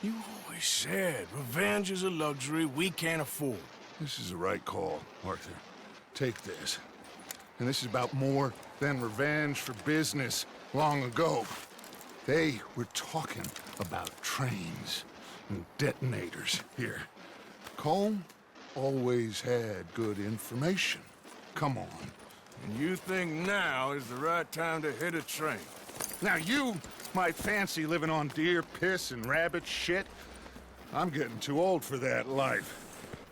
C: You always said revenge is a luxury we can't afford.
G: This is the right call, Arthur. Take this. And this is about more than revenge for business long ago. They were talking about trains and detonators here. Colm always had good information. Come on.
C: And you think now is the right time to hit a train?
G: Now you might fancy living on deer piss and rabbit shit. I'm getting too old for that life.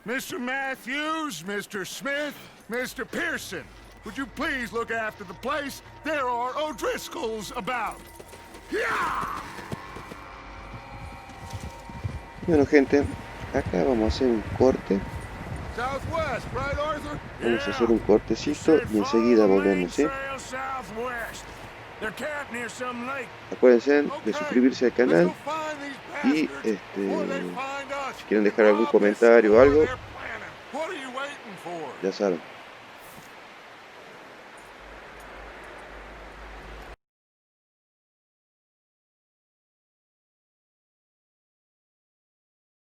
G: Mr. Matthews, Mr. Smith, Mr. Pearson, would you please look after the place? There are O'Driscolls about. Yeah!
A: Bueno, gente, acá vamos a hacer un corte.
G: Southwest, right, Arthur?
A: Vamos a hacer un cortecito y enseguida volvemos, ¿sí? Acuérdense de suscribirse al canal y si quieren dejar algún comentario o algo, ya saben.